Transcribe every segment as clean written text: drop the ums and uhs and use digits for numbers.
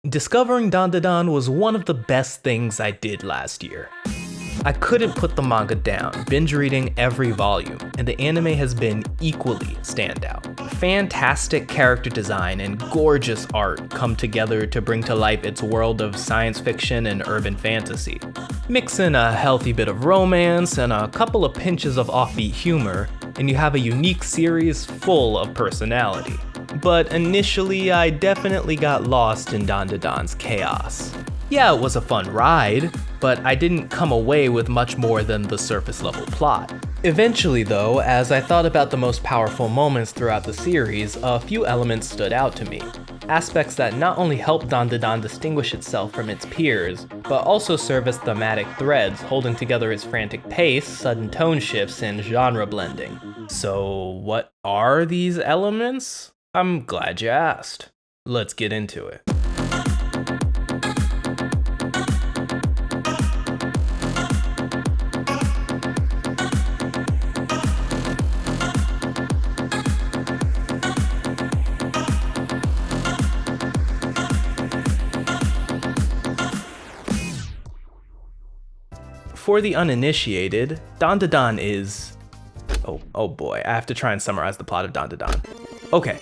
Discovering Dandadan was one of the best things I did last year. I couldn't put the manga down, binge reading every volume, and the anime has been equally standout. Fantastic character design and gorgeous art come together to bring to life its world of science fiction and urban fantasy. Mix in a healthy bit of romance and a couple of pinches of offbeat humor, and you have a unique series full of personality. But initially, I definitely got lost in Dandadan's chaos. Yeah, it was a fun ride, but I didn't come away with much more than the surface level plot. Eventually though, as I thought about the most powerful moments throughout the series, a few elements stood out to me. Aspects that not only help Dandadan distinguish itself from its peers, but also serve as thematic threads holding together its frantic pace, sudden tone shifts, and genre blending. So what are these elements? I'm glad you asked. Let's get into it. For the uninitiated, Dandadan is... Oh boy, I have to try and summarize the plot of Dandadan. Okay.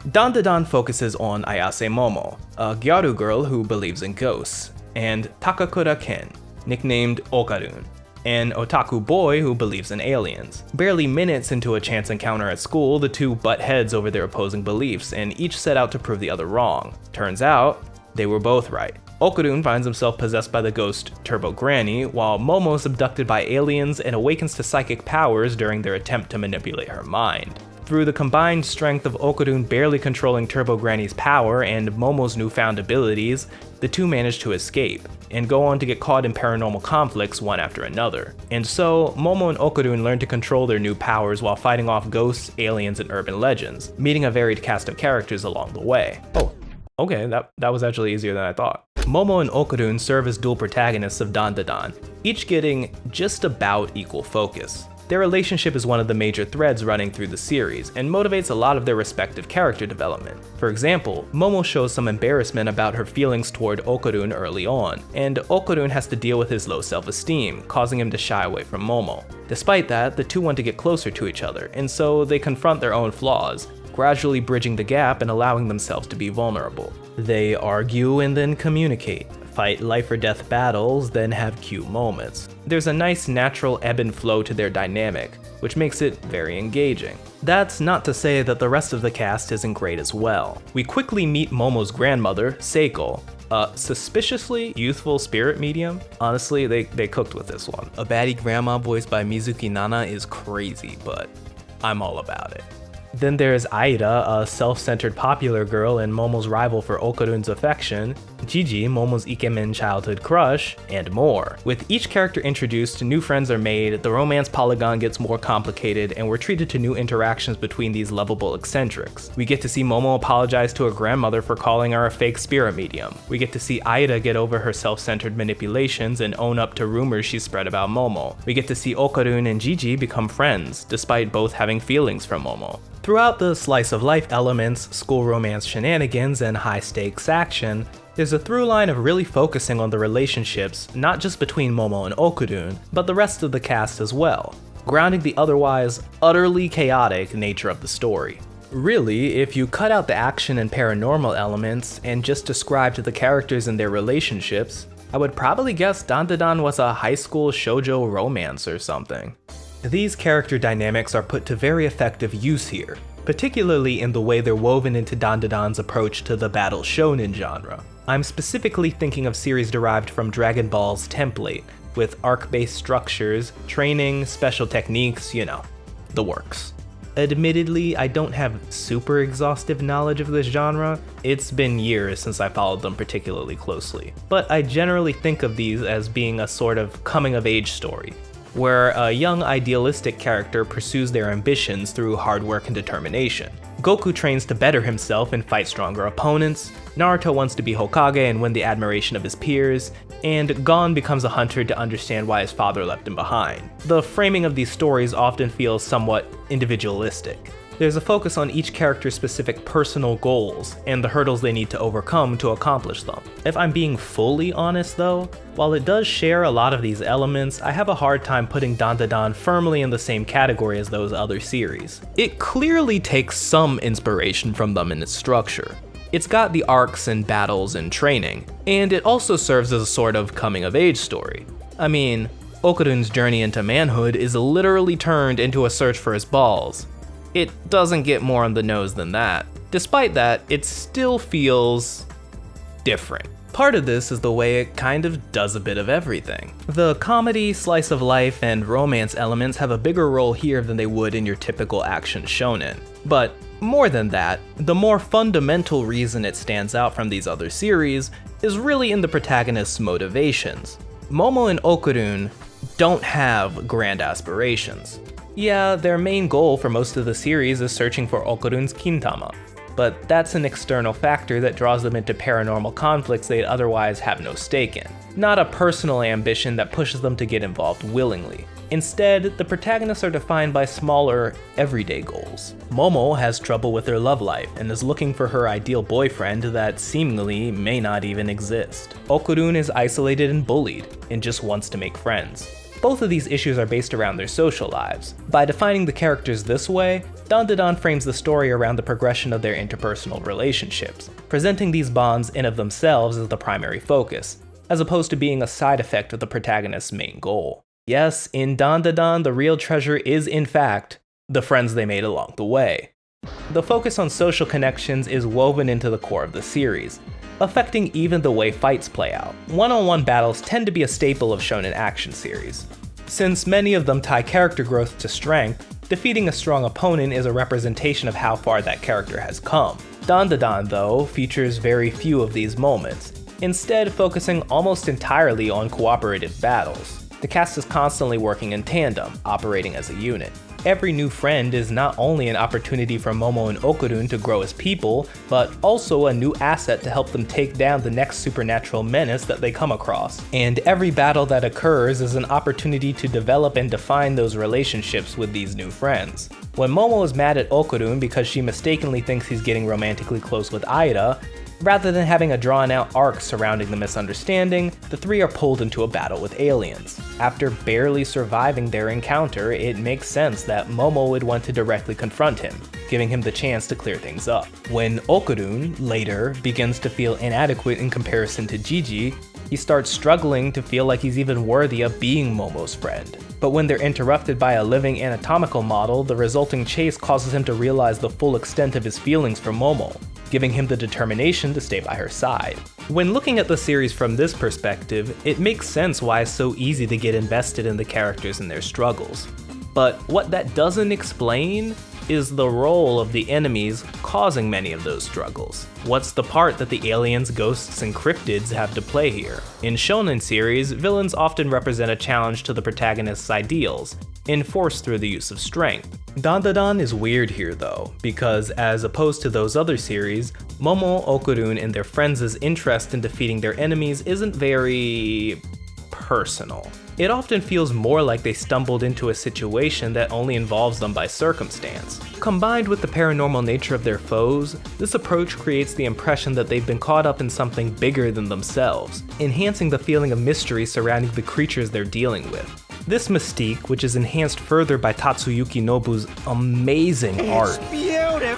Dandadan focuses on Ayase Momo, a gyaru girl who believes in ghosts, and Takakura Ken, nicknamed Okarun, an otaku boy who believes in aliens. Barely minutes into a chance encounter at school, the two butt heads over their opposing beliefs, and each set out to prove the other wrong. Turns out, they were both right. Okarun finds himself possessed by the ghost Turbo Granny, while Momo is abducted by aliens and awakens to psychic powers during their attempt to manipulate her mind. Through the combined strength of Okarun barely controlling Turbo Granny's power and Momo's newfound abilities, the two manage to escape, and go on to get caught in paranormal conflicts one after another. And so, Momo and Okarun learn to control their new powers while fighting off ghosts, aliens, and urban legends, meeting a varied cast of characters along the way. Oh, okay, that was actually easier than I thought. Momo and Okarun serve as dual protagonists of Dandadan, each getting just about equal focus. Their relationship is one of the major threads running through the series, and motivates a lot of their respective character development. For example, Momo shows some embarrassment about her feelings toward Okarun early on, and Okarun has to deal with his low self-esteem, causing him to shy away from Momo. Despite that, the two want to get closer to each other, and so they confront their own flaws, gradually bridging the gap and allowing themselves to be vulnerable. They argue and then communicate, fight life or death battles, then have cute moments. There's a nice natural ebb and flow to their dynamic, which makes it very engaging. That's not to say that the rest of the cast isn't great as well. We quickly meet Momo's grandmother, Seiko, a suspiciously youthful spirit medium. Honestly, they cooked with this one. A baddie grandma voiced by Mizuki Nana is crazy, but I'm all about it. Then there's Aida, a self-centered popular girl and Momo's rival for Okarun's affection, Gigi, Momo's ikemen childhood crush, and more. With each character introduced, new friends are made, the romance polygon gets more complicated, and we're treated to new interactions between these lovable eccentrics. We get to see Momo apologize to her grandmother for calling her a fake spirit medium. We get to see Aida get over her self-centered manipulations and own up to rumors she spread about Momo. We get to see Okarun and Gigi become friends, despite both having feelings for Momo. Throughout the slice-of-life elements, school romance shenanigans, and high-stakes action, there's a through line of really focusing on the relationships, not just between Momo and Okarun, but the rest of the cast as well, grounding the otherwise utterly chaotic nature of the story. Really, if you cut out the action and paranormal elements and just described the characters and their relationships, I would probably guess Dandadan was a high school shoujo romance or something. These character dynamics are put to very effective use here, particularly in the way they're woven into Dandadan's approach to the Battle Shounen genre. I'm specifically thinking of series derived from Dragon Ball's template, with arc-based structures, training, special techniques, the works. Admittedly, I don't have super exhaustive knowledge of this genre. It's been years since I followed them particularly closely, but I generally think of these as being a sort of coming-of-age story, where a young idealistic character pursues their ambitions through hard work and determination. Goku trains to better himself and fight stronger opponents, Naruto wants to be Hokage and win the admiration of his peers, and Gon becomes a hunter to understand why his father left him behind. The framing of these stories often feels somewhat individualistic. There's a focus on each character's specific personal goals and the hurdles they need to overcome to accomplish them. If I'm being fully honest though, while it does share a lot of these elements, I have a hard time putting Dandadan firmly in the same category as those other series. It clearly takes some inspiration from them in its structure. It's got the arcs and battles and training, and it also serves as a sort of coming-of-age story. I mean, Okurun's journey into manhood is literally turned into a search for his balls. It doesn't get more on the nose than that. Despite that, it still feels different. Part of this is the way it kind of does a bit of everything. The comedy, slice of life, and romance elements have a bigger role here than they would in your typical action shonen. But more than that, the more fundamental reason it stands out from these other series is really in the protagonist's motivations. Momo and Okurun don't have grand aspirations. Yeah, their main goal for most of the series is searching for Okurun's Kintama, but that's an external factor that draws them into paranormal conflicts they'd otherwise have no stake in, not a personal ambition that pushes them to get involved willingly. Instead, the protagonists are defined by smaller, everyday goals. Momo has trouble with her love life and is looking for her ideal boyfriend that seemingly may not even exist. Okurun is isolated and bullied and just wants to make friends. Both of these issues are based around their social lives. By defining the characters this way, Dandadan frames the story around the progression of their interpersonal relationships, presenting these bonds in of themselves as the primary focus, as opposed to being a side effect of the protagonist's main goal. Yes, in Dandadan, the real treasure is in fact the friends they made along the way. The focus on social connections is woven into the core of the series, affecting even the way fights play out. One-on-one battles tend to be a staple of shonen action series. Since many of them tie character growth to strength, defeating a strong opponent is a representation of how far that character has come. Dandadan, though, features very few of these moments, instead focusing almost entirely on cooperative battles. The cast is constantly working in tandem, operating as a unit. Every new friend is not only an opportunity for Momo and Okurun to grow as people, but also a new asset to help them take down the next supernatural menace that they come across. And every battle that occurs is an opportunity to develop and define those relationships with these new friends. When Momo is mad at Okurun because she mistakenly thinks he's getting romantically close with Aida, rather than having a drawn-out arc surrounding the misunderstanding, the three are pulled into a battle with aliens. After barely surviving their encounter, it makes sense that Momo would want to directly confront him, giving him the chance to clear things up. When Okurun, later, begins to feel inadequate in comparison to Gigi, he starts struggling to feel like he's even worthy of being Momo's friend. But when they're interrupted by a living anatomical model, the resulting chase causes him to realize the full extent of his feelings for Momo, giving him the determination to stay by her side. When looking at the series from this perspective, it makes sense why it's so easy to get invested in the characters and their struggles. But what that doesn't explain is the role of the enemies causing many of those struggles. What's the part that the aliens, ghosts, and cryptids have to play here? In shonen series, villains often represent a challenge to the protagonist's ideals, enforced through the use of strength. Dandadan is weird here though, because as opposed to those other series, Momo, Okurun, and their friends' interest in defeating their enemies isn't very personal. It often feels more like they stumbled into a situation that only involves them by circumstance. Combined with the paranormal nature of their foes, this approach creates the impression that they've been caught up in something bigger than themselves, enhancing the feeling of mystery surrounding the creatures they're dealing with. This mystique, which is enhanced further by Tatsuyuki Nobu's amazing art,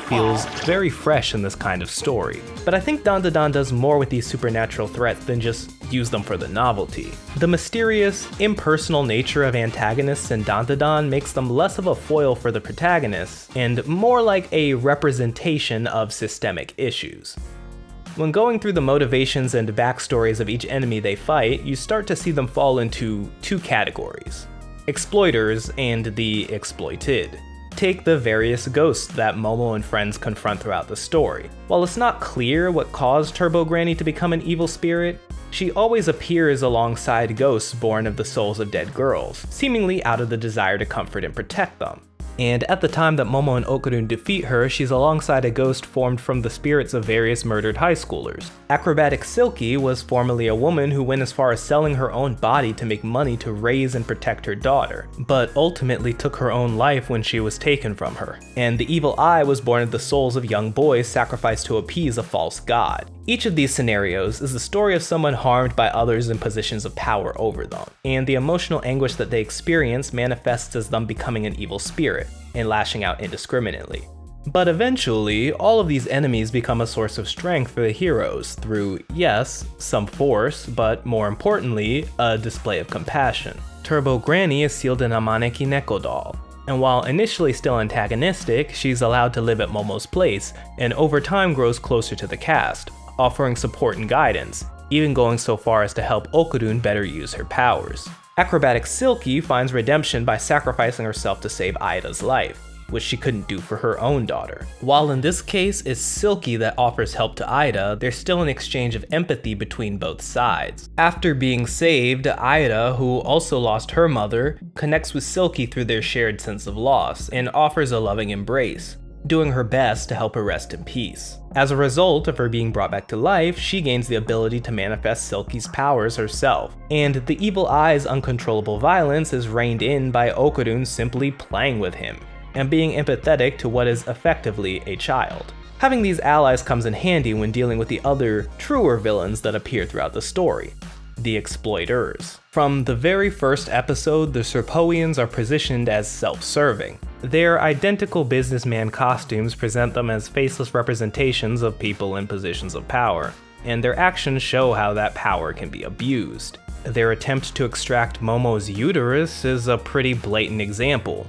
feels very fresh in this kind of story. But I think Dandadan does more with these supernatural threats than just use them for the novelty. The mysterious, impersonal nature of antagonists in Dandadan makes them less of a foil for the protagonists, and more like a representation of systemic issues. When going through the motivations and backstories of each enemy they fight, you start to see them fall into two categories: exploiters and the exploited. Take the various ghosts that Momo and friends confront throughout the story. While it's not clear what caused Turbo Granny to become an evil spirit, she always appears alongside ghosts born of the souls of dead girls, seemingly out of the desire to comfort and protect them. and at the time that Momo and Okarun defeat her, she's alongside a ghost formed from the spirits of various murdered high schoolers. Acrobatic Silky was formerly a woman who went as far as selling her own body to make money to raise and protect her daughter, but ultimately took her own life when she was taken from her. And the Evil Eye was born of the souls of young boys sacrificed to appease a false god. Each of these scenarios is the story of someone harmed by others in positions of power over them, and the emotional anguish that they experience manifests as them becoming an evil spirit and lashing out indiscriminately. But eventually, all of these enemies become a source of strength for the heroes through, yes, some force, but more importantly, a display of compassion. Turbo Granny is sealed in a Maneki Neko doll, and while initially still antagonistic, she's allowed to live at Momo's place, and over time grows closer to the cast, offering support and guidance, even going so far as to help Okarun better use her powers. Acrobatic Silky finds redemption by sacrificing herself to save Aida's life, which she couldn't do for her own daughter. While in this case it's Silky that offers help to Aida, there's still an exchange of empathy between both sides. After being saved, Aida, who also lost her mother, connects with Silky through their shared sense of loss and offers a loving embrace, doing her best to help her rest in peace. As a result of her being brought back to life, she gains the ability to manifest Silky's powers herself, and the Evil Eye's uncontrollable violence is reined in by Okarun simply playing with him, and being empathetic to what is effectively a child. Having these allies comes in handy when dealing with the other, truer villains that appear throughout the story, the Exploiters. From the very first episode, the Serpoians are positioned as self-serving. Their identical businessman costumes present them as faceless representations of people in positions of power, and their actions show how that power can be abused. Their attempt to extract Momo's uterus is a pretty blatant example,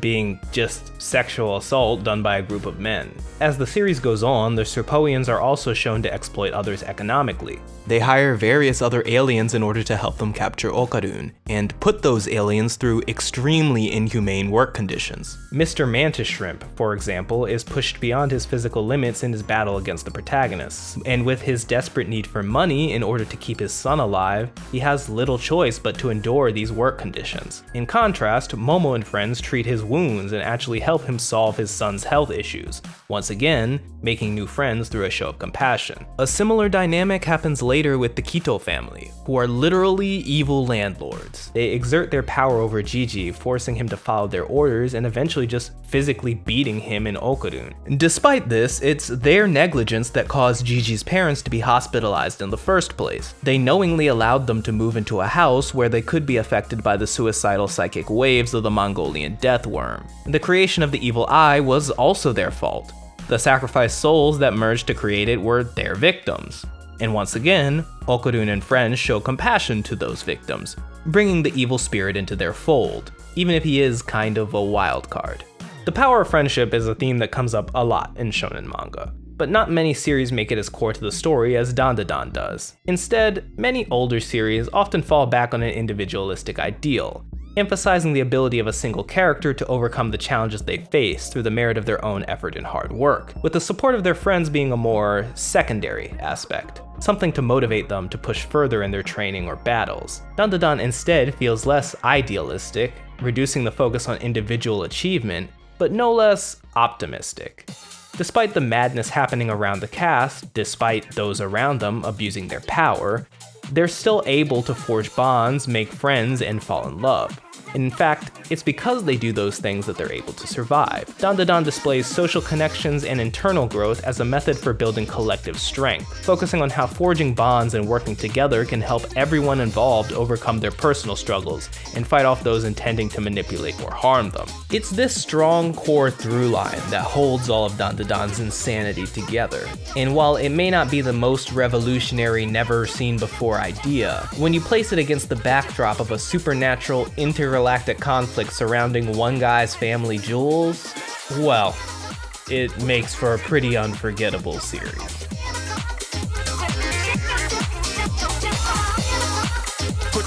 being just sexual assault done by a group of men. As the series goes on, the Serpoians are also shown to exploit others economically. They hire various other aliens in order to help them capture Okarun, and put those aliens through extremely inhumane work conditions. Mr. Mantis Shrimp, for example, is pushed beyond his physical limits in his battle against the protagonists, and with his desperate need for money in order to keep his son alive, he has little choice but to endure these work conditions. In contrast, Momo and friends treat his wounds and actually help him solve his son's health issues, once again, making new friends through a show of compassion. A similar dynamic happens later with the Kito family, who are literally evil landlords. They exert their power over Gigi, forcing him to follow their orders and eventually just physically beating him and Okarun. Despite this, it's their negligence that caused Gigi's parents to be hospitalized in the first place. They knowingly allowed them to move into a house where they could be affected by the suicidal psychic waves of the Mongolian death worm. The creation of the Evil Eye was also their fault. The sacrificed souls that merged to create it were their victims. And once again, Okarun and friends show compassion to those victims, bringing the evil spirit into their fold, even if he is kind of a wild card. The power of friendship is a theme that comes up a lot in shonen manga, but not many series make it as core to the story as Dandadan does. Instead, many older series often fall back on an individualistic ideal, emphasizing the ability of a single character to overcome the challenges they face through the merit of their own effort and hard work, with the support of their friends being a more secondary aspect, something to motivate them to push further in their training or battles. Dandadan instead feels less idealistic, reducing the focus on individual achievement, but no less optimistic. Despite the madness happening around the cast, despite those around them abusing their power, they're still able to forge bonds, make friends, and fall in love. And in fact, it's because they do those things that they're able to survive. Dandadan displays social connections and internal growth as a method for building collective strength, focusing on how forging bonds and working together can help everyone involved overcome their personal struggles and fight off those intending to manipulate or harm them. It's this strong core through line that holds all of Dandadan's insanity together. And while it may not be the most revolutionary, never seen before idea, when you place it against the backdrop of a supernatural intergalactic conflict surrounding one guy's family jewels, well, it makes for a pretty unforgettable series. Put